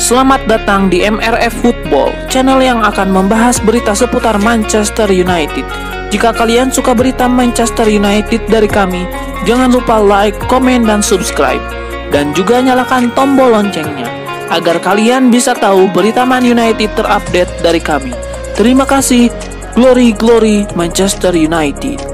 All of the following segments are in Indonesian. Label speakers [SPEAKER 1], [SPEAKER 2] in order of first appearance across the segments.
[SPEAKER 1] Selamat datang di MRF Football, channel yang akan membahas berita seputar Manchester United. Jika kalian suka berita Manchester United dari kami, jangan lupa like, komen, dan subscribe. Dan juga nyalakan tombol loncengnya, agar kalian bisa tahu berita Man United terupdate dari kami. Terima kasih, Glory Glory Manchester United.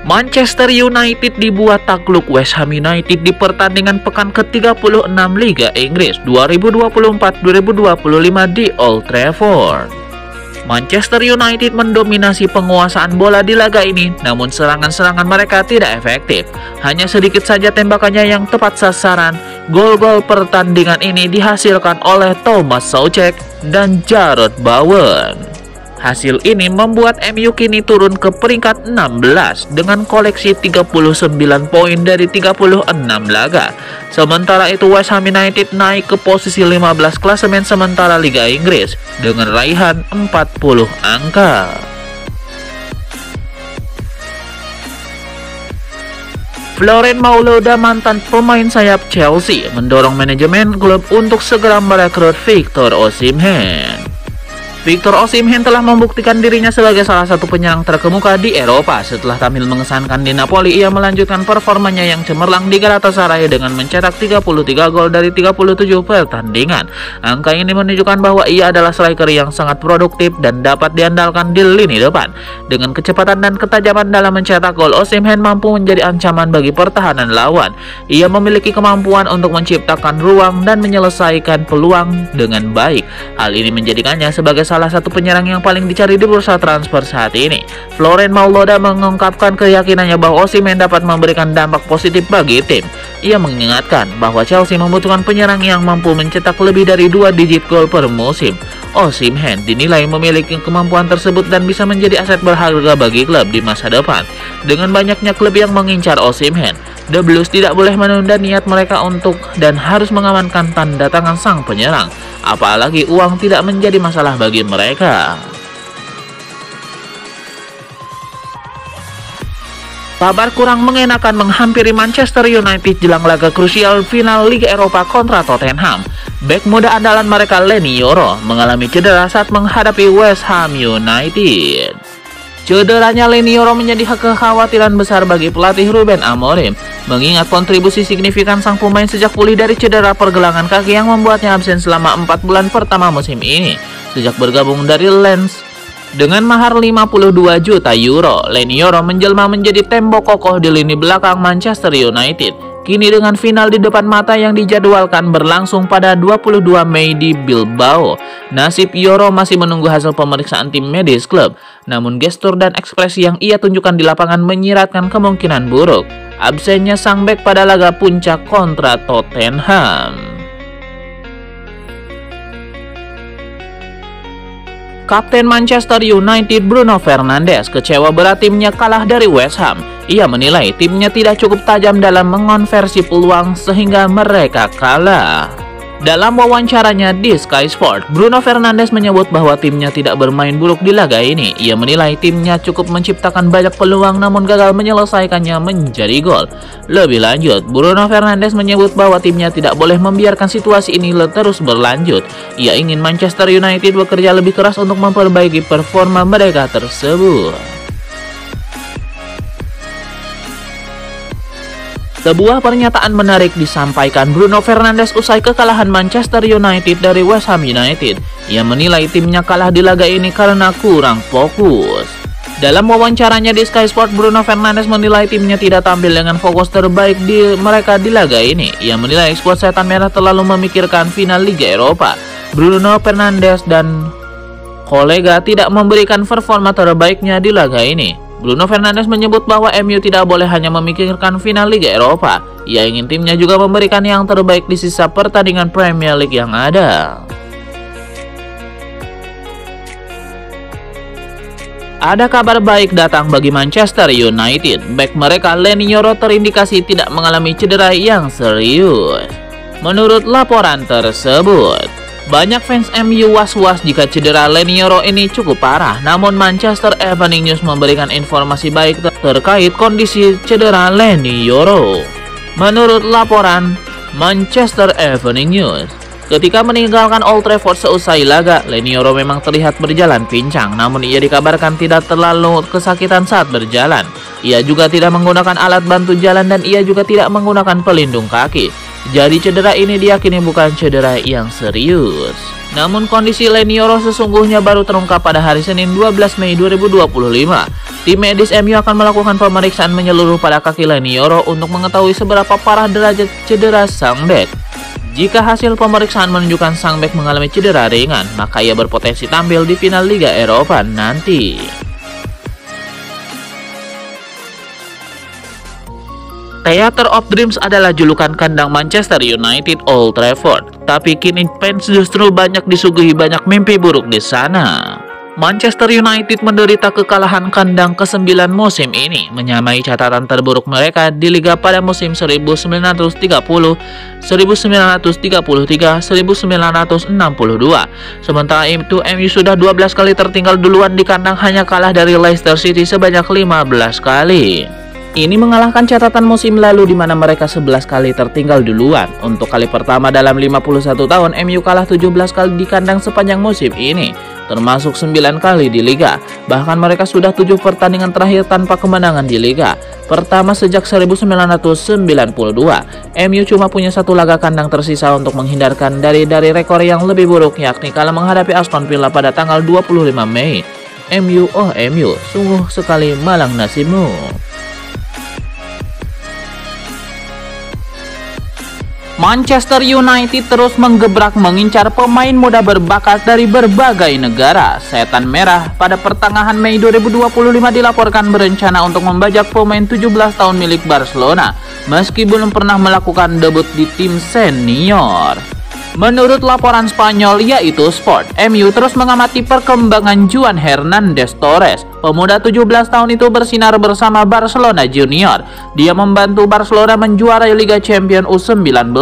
[SPEAKER 2] Manchester United dibuat takluk West Ham United di pertandingan pekan ke-36 Liga Inggris 2024-2025 di Old Trafford. Manchester United mendominasi penguasaan bola di laga ini, namun serangan-serangan mereka tidak efektif. Hanya sedikit saja tembakannya yang tepat sasaran. Gol-gol pertandingan ini dihasilkan oleh Thomas Soucek dan Jarrod Bowen. Hasil ini membuat MU kini turun ke peringkat 16 dengan koleksi 39 poin dari 36 laga. Sementara itu West Ham United naik ke posisi 15 klasemen sementara Liga Inggris dengan raihan 40 angka. Florent Malouda, mantan pemain sayap Chelsea, mendorong manajemen klub untuk segera merekrut Victor Osimhen. Victor Osimhen telah membuktikan dirinya sebagai salah satu penyerang terkemuka di Eropa. Setelah tampil mengesankan di Napoli, ia melanjutkan performanya yang cemerlang di Galatasaray dengan mencetak 33 gol dari 37 pertandingan. Angka ini menunjukkan bahwa ia adalah striker yang sangat produktif dan dapat diandalkan di lini depan. Dengan kecepatan dan ketajaman dalam mencetak gol, Osimhen mampu menjadi ancaman bagi pertahanan lawan. Ia memiliki kemampuan untuk menciptakan ruang dan menyelesaikan peluang dengan baik. Hal ini menjadikannya sebagai salah satu penyerang yang paling dicari di bursa transfer saat ini. Florent Malouda mengungkapkan keyakinannya bahwa Osimhen dapat memberikan dampak positif bagi tim. Ia mengingatkan bahwa Chelsea membutuhkan penyerang yang mampu mencetak lebih dari 2 digit gol per musim. Osimhen dinilai memiliki kemampuan tersebut dan bisa menjadi aset berharga bagi klub di masa depan. Dengan banyaknya klub yang mengincar Osimhen, The Blues tidak boleh menunda niat mereka untuk dan harus mengamankan tanda tangan sang penyerang. Apalagi uang tidak menjadi masalah bagi mereka. Kabar kurang mengenakan menghampiri Manchester United jelang laga krusial final Liga Eropa kontra Tottenham. Bek muda andalan mereka Leny Yoro mengalami cedera saat menghadapi West Ham United. Cederanya Leny Yoro menjadi kekhawatiran besar bagi pelatih Ruben Amorim, mengingat kontribusi signifikan sang pemain sejak pulih dari cedera pergelangan kaki yang membuatnya absen selama 4 bulan pertama musim ini. Sejak bergabung dari Lens dengan mahar 52 juta euro, Leny Yoro menjelma menjadi tembok kokoh di lini belakang Manchester United. Kini dengan final di depan mata yang dijadwalkan berlangsung pada 22 Mei di Bilbao, nasib Yoro masih menunggu hasil pemeriksaan tim medis klub. Namun gestur dan ekspresi yang ia tunjukkan di lapangan menyiratkan kemungkinan buruk absennya sang bek pada laga puncak kontra Tottenham. Kapten Manchester United Bruno Fernandes kecewa berat timnya kalah dari West Ham. Ia menilai timnya tidak cukup tajam dalam mengonversi peluang sehingga mereka kalah. Dalam wawancaranya di Sky Sport, Bruno Fernandes menyebut bahwa timnya tidak bermain buruk di laga ini. Ia menilai timnya cukup menciptakan banyak peluang namun gagal menyelesaikannya menjadi gol. Lebih lanjut, Bruno Fernandes menyebut bahwa timnya tidak boleh membiarkan situasi ini terus berlanjut. Ia ingin Manchester United bekerja lebih keras untuk memperbaiki performa mereka tersebut. Sebuah pernyataan menarik disampaikan Bruno Fernandes usai kekalahan Manchester United dari West Ham United. Ia menilai timnya kalah di laga ini karena kurang fokus. Dalam wawancaranya di Sky Sport, Bruno Fernandes menilai timnya tidak tampil dengan fokus terbaik mereka di laga ini. Ia menilai skuad setan merah terlalu memikirkan final Liga Eropa. Bruno Fernandes dan kolega tidak memberikan performa terbaiknya di laga ini. Bruno Fernandes menyebut bahwa MU tidak boleh hanya memikirkan final Liga Eropa. Ia ingin timnya juga memberikan yang terbaik di sisa pertandingan Premier League yang ada. Ada kabar baik datang bagi Manchester United. Bek mereka Leny Yoro terindikasi tidak mengalami cedera yang serius. Menurut laporan tersebut, Banyak fans MU was-was jika cedera Leniero ini cukup parah, namun Manchester Evening News memberikan informasi baik terkait kondisi cedera Leniero. Menurut laporan Manchester Evening News, ketika meninggalkan Old Trafford seusai laga, Leniero memang terlihat berjalan pincang, namun ia dikabarkan tidak terlalu kesakitan saat berjalan. Ia juga tidak menggunakan alat bantu jalan dan ia juga tidak menggunakan pelindung kaki. Jadi cedera ini diyakini bukan cedera yang serius. Namun kondisi Leniero sesungguhnya baru terungkap pada hari Senin 12 Mei 2025. Tim medis MU akan melakukan pemeriksaan menyeluruh pada kaki Leniero untuk mengetahui seberapa parah derajat cedera sang bek. Jika hasil pemeriksaan menunjukkan sang bek mengalami cedera ringan, maka ia berpotensi tampil di final Liga Eropa nanti. Theater of Dreams adalah julukan kandang Manchester United Old Trafford, tapi kini fans justru banyak disuguhi banyak mimpi buruk di sana. Manchester United menderita kekalahan kandang ke-9 musim ini, menyamai catatan terburuk mereka di Liga pada musim 1930, 1933, 1962. Sementara itu MU sudah 12 kali tertinggal duluan di kandang, hanya kalah dari Leicester City sebanyak 15 kali. Ini mengalahkan catatan musim lalu di mana mereka 11 kali tertinggal duluan. Untuk kali pertama dalam 51 tahun, MU kalah 17 kali di kandang sepanjang musim ini, termasuk 9 kali di Liga. Bahkan mereka sudah 7 pertandingan terakhir tanpa kemenangan di Liga. Pertama sejak 1992, MU cuma punya 1 laga kandang tersisa untuk menghindarkan dari rekor yang lebih buruk, yakni kalah menghadapi Aston Villa pada tanggal 25 Mei. MU, oh MU, sungguh sekali malang nasibmu. Manchester United terus menggebrak mengincar pemain muda berbakat dari berbagai negara. Setan Merah pada pertengahan Mei 2025 dilaporkan berencana untuk membajak pemain 17 tahun milik Barcelona, meski belum pernah melakukan debut di tim senior. Menurut laporan Spanyol yaitu Sport, MU terus mengamati perkembangan Juan Hernandez Torres. Pemuda 17 tahun itu bersinar bersama Barcelona Junior. Dia membantu Barcelona menjuarai Liga Champions U19.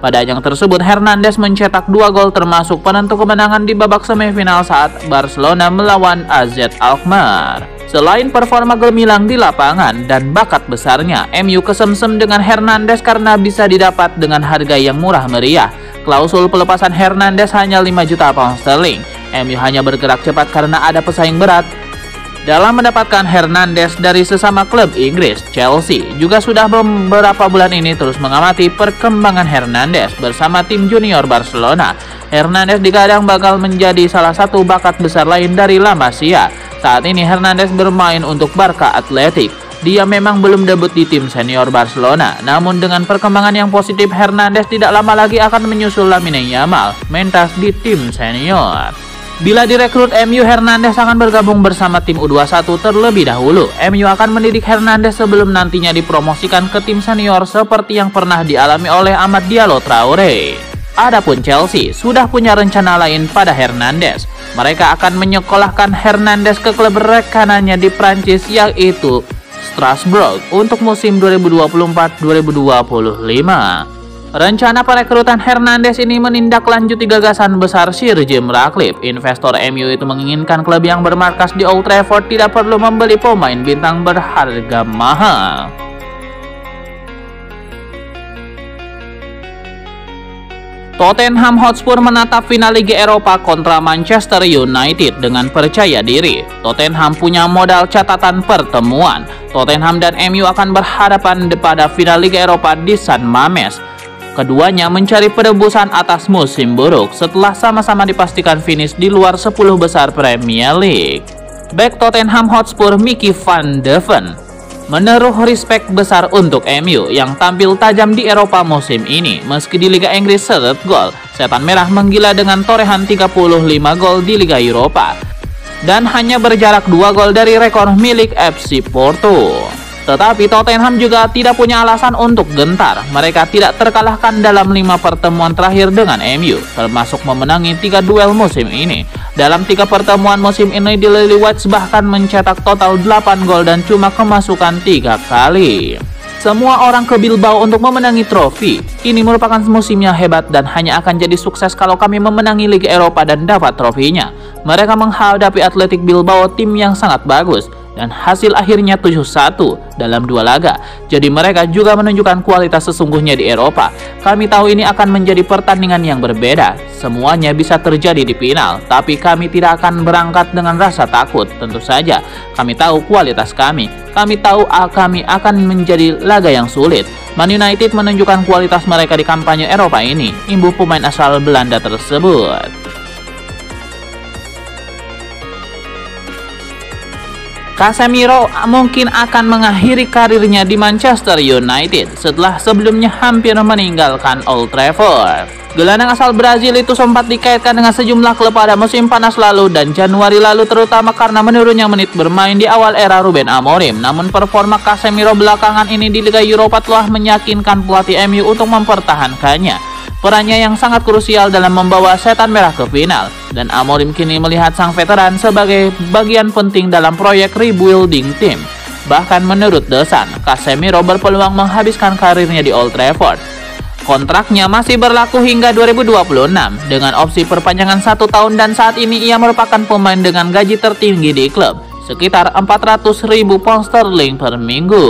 [SPEAKER 2] Pada ajang tersebut, Hernandez mencetak 2 gol termasuk penentu kemenangan di babak semifinal saat Barcelona melawan AZ Alkmaar. Selain performa gemilang di lapangan dan bakat besarnya, MU kesemsem dengan Hernandez karena bisa didapat dengan harga yang murah meriah. Klausul pelepasan Hernandez hanya 5 juta pound sterling. MU hanya bergerak cepat karena ada pesaing berat dalam mendapatkan Hernandez dari sesama klub Inggris. Chelsea juga sudah beberapa bulan ini terus mengamati perkembangan Hernandez bersama tim junior Barcelona. Hernandez digadang bakal menjadi salah satu bakat besar lain dari La Masia. Saat ini Hernandez bermain untuk Barca Athletic. Dia memang belum debut di tim senior Barcelona, namun dengan perkembangan yang positif, Hernandez tidak lama lagi akan menyusul Lamine Yamal mentas di tim senior. Bila direkrut MU, Hernandez akan bergabung bersama tim U21 terlebih dahulu. MU akan mendidik Hernandez sebelum nantinya dipromosikan ke tim senior seperti yang pernah dialami oleh Amad Diallo Traore. Adapun Chelsea sudah punya rencana lain pada Hernandez. Mereka akan menyekolahkan Hernandez ke klub rekanannya di Prancis yaitu Strasbourg untuk musim 2024-2025. Rencana perekrutan Hernandez ini menindaklanjuti gagasan besar Sir Jim Ratcliffe. Investor MU itu menginginkan klub yang bermarkas di Old Trafford tidak perlu membeli pemain bintang berharga mahal. Tottenham Hotspur menatap final Liga Eropa kontra Manchester United dengan percaya diri. Tottenham punya modal catatan pertemuan. Tottenham dan MU akan berhadapan pada final Liga Eropa di San Mamés. Keduanya mencari penebusan atas musim buruk setelah sama-sama dipastikan finish di luar 10 besar Premier League. Bek Tottenham Hotspur Mickey van de Ven menaruh respek besar untuk MU yang tampil tajam di Eropa musim ini. Meski di Liga Inggris seret gol, Setan Merah menggila dengan torehan 35 gol di Liga Eropa dan hanya berjarak 2 gol dari rekor milik FC Porto. Tetapi Tottenham juga tidak punya alasan untuk gentar. Mereka tidak terkalahkan dalam 5 pertemuan terakhir dengan MU, termasuk memenangi 3 duel musim ini. Dalam 3 pertemuan musim ini, The Lily Whites bahkan mencetak total 8 gol dan cuma kemasukan 3 kali.
[SPEAKER 1] Semua orang ke Bilbao untuk memenangi trofi. Ini merupakan musim yang hebat dan hanya akan jadi sukses kalau kami memenangi Liga Eropa dan dapat trofinya. Mereka menghadapi Athletic Bilbao, tim yang sangat bagus, dan hasil akhirnya 7-1 dalam 2 laga. Jadi mereka juga menunjukkan kualitas sesungguhnya di Eropa. Kami tahu ini akan menjadi pertandingan yang berbeda. Semuanya bisa terjadi di final, tapi kami tidak akan berangkat dengan rasa takut. Tentu saja, kami tahu kualitas kami. Kami tahu kami akan menjadi laga yang sulit. Man United menunjukkan kualitas mereka di kampanye Eropa ini, imbuh pemain asal Belanda tersebut. Casemiro mungkin akan mengakhiri karirnya di Manchester United setelah sebelumnya hampir meninggalkan Old Trafford. Gelandang asal Brazil itu sempat dikaitkan dengan sejumlah klub pada musim panas lalu dan Januari lalu, terutama karena menurunnya menit bermain di awal era Ruben Amorim. Namun performa Casemiro belakangan ini di Liga Eropa telah meyakinkan pelatih MU untuk mempertahankannya. Perannya yang sangat krusial dalam membawa Setan Merah ke final, dan Amorim kini melihat sang veteran sebagai bagian penting dalam proyek rebuilding tim. Bahkan menurut The Sun, Casemiro berpeluang menghabiskan karirnya di Old Trafford. Kontraknya masih berlaku hingga 2026 dengan opsi perpanjangan 1 tahun, dan saat ini ia merupakan pemain dengan gaji tertinggi di klub, sekitar 400.000 pound sterling per minggu.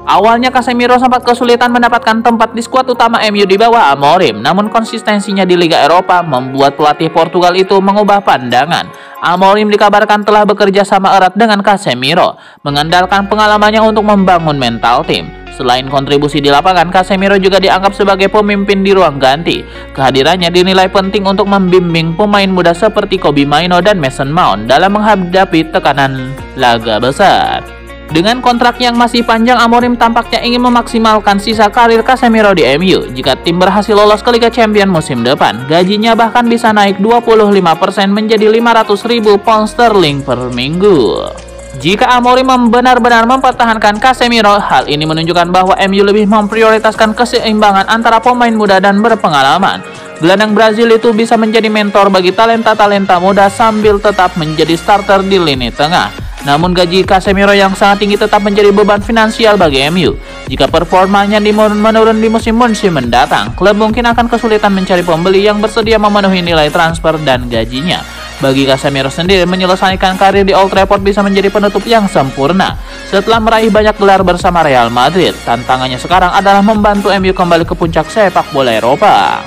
[SPEAKER 1] Awalnya Casemiro sempat kesulitan mendapatkan tempat di skuad utama MU di bawah Amorim, namun konsistensinya di Liga Eropa membuat pelatih Portugal itu mengubah pandangan. Amorim dikabarkan telah bekerja sama erat dengan Casemiro, mengandalkan pengalamannya untuk membangun mental tim. Selain kontribusi di lapangan, Casemiro juga dianggap sebagai pemimpin di ruang ganti. Kehadirannya dinilai penting untuk membimbing pemain muda seperti Kobbie Mainoo dan Mason Mount dalam menghadapi tekanan laga besar. Dengan kontrak yang masih panjang, Amorim tampaknya ingin memaksimalkan sisa karir Casemiro di MU. Jika tim berhasil lolos ke Liga Champions musim depan, gajinya bahkan bisa naik 25% menjadi 500.000 pound sterling per minggu. Jika Amorim benar-benar mempertahankan Casemiro, hal ini menunjukkan bahwa MU lebih memprioritaskan keseimbangan antara pemain muda dan berpengalaman. Gelandang Brazil itu bisa menjadi mentor bagi talenta-talenta muda sambil tetap menjadi starter di lini tengah. Namun gaji Casemiro yang sangat tinggi tetap menjadi beban finansial bagi MU. Jika performanya menurun di musim-musim mendatang, klub mungkin akan kesulitan mencari pembeli yang bersedia memenuhi nilai transfer dan gajinya. Bagi Casemiro sendiri, menyelesaikan karir di Old Trafford bisa menjadi penutup yang sempurna. Setelah meraih banyak gelar bersama Real Madrid, tantangannya sekarang adalah membantu MU kembali ke puncak sepak bola Eropa.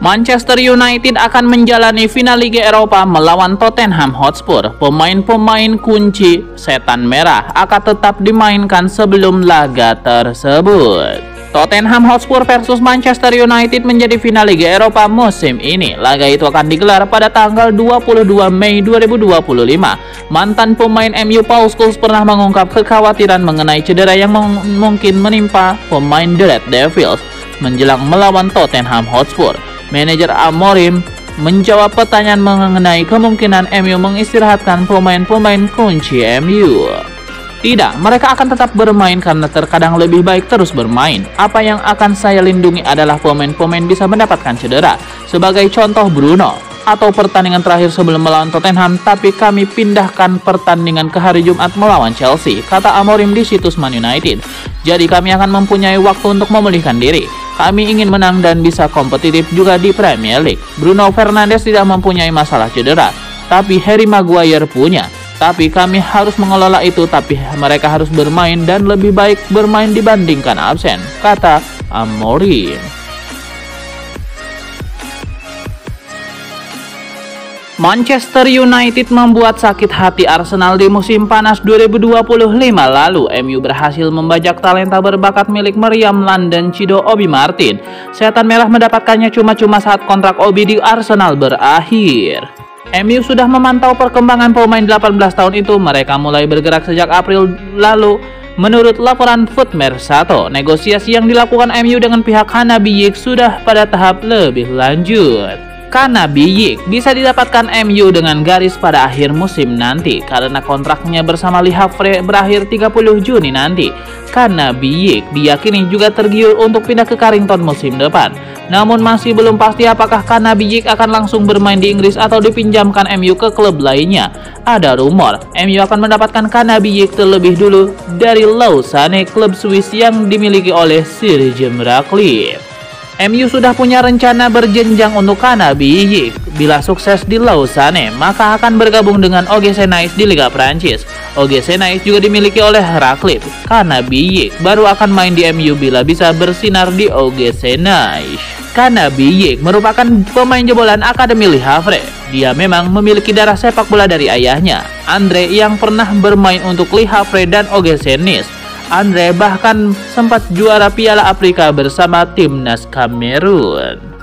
[SPEAKER 1] Manchester United akan menjalani final Liga Eropa melawan Tottenham Hotspur. Pemain-pemain kunci Setan Merah akan tetap dimainkan sebelum laga tersebut. Tottenham Hotspur versus Manchester United menjadi final Liga Eropa musim ini. Laga itu akan digelar pada tanggal 22 Mei 2025. Mantan pemain MU Paul Scholes pernah mengungkap kekhawatiran mengenai cedera yang mungkin menimpa pemain The Red Devils menjelang melawan Tottenham Hotspur. Manajer Amorim menjawab pertanyaan mengenai kemungkinan MU mengistirahatkan pemain-pemain kunci MU. Tidak, mereka akan tetap bermain karena terkadang lebih baik terus bermain. Apa yang akan saya lindungi adalah pemain-pemain bisa mendapatkan cedera. Sebagai contoh Bruno, atau pertandingan terakhir sebelum melawan Tottenham, tapi kami pindahkan pertandingan ke hari Jumat melawan Chelsea, kata Amorim di situs Man United. Jadi kami akan mempunyai waktu untuk memulihkan diri. Kami ingin menang dan bisa kompetitif juga di Premier League. Bruno Fernandes tidak mempunyai masalah cedera, tapi Harry Maguire punya. Tapi kami harus mengelola itu, tapi mereka harus bermain dan lebih baik bermain dibandingkan absen, kata Amorim. Manchester United membuat sakit hati Arsenal di musim panas 2025 lalu. MU berhasil membajak talenta berbakat milik Meriam London Chido Obi Martin. Setan Merah mendapatkannya cuma-cuma saat kontrak Obi di Arsenal berakhir. MU sudah memantau perkembangan pemain 18 tahun itu. Mereka mulai bergerak sejak April lalu. Menurut laporan Foot Mercato, negosiasi yang dilakukan MU dengan pihak Hanabi Yik sudah pada tahap lebih lanjut.
[SPEAKER 2] Kana Biyik bisa didapatkan MU dengan garis pada akhir musim nanti karena kontraknya bersama Le Havre berakhir 30 Juni nanti. Kana Biyik diyakini juga tergiur untuk pindah ke Carrington musim depan. Namun masih belum pasti apakah Kana Biyik akan langsung bermain di Inggris atau dipinjamkan MU ke klub lainnya. Ada rumor MU akan mendapatkan Kana Biyik terlebih dulu dari Lausanne, klub Swiss yang dimiliki oleh Sir Jim Ratcliffe. MU sudah punya rencana berjenjang untuk Kana Biyik. Bila sukses di Lausanne, maka akan bergabung dengan OGC Nice di Liga Prancis. OGC Nice juga dimiliki oleh Ratcliffe. Kana Biyik baru akan main di MU bila bisa bersinar di OGC Nice. Kana Biyik merupakan pemain jebolan Akademi Le Havre. Dia memang memiliki darah sepak bola dari ayahnya, Andre, yang pernah bermain untuk Le Havre dan OGC Nice. Andre bahkan sempat juara Piala Afrika bersama timnas Kamerun.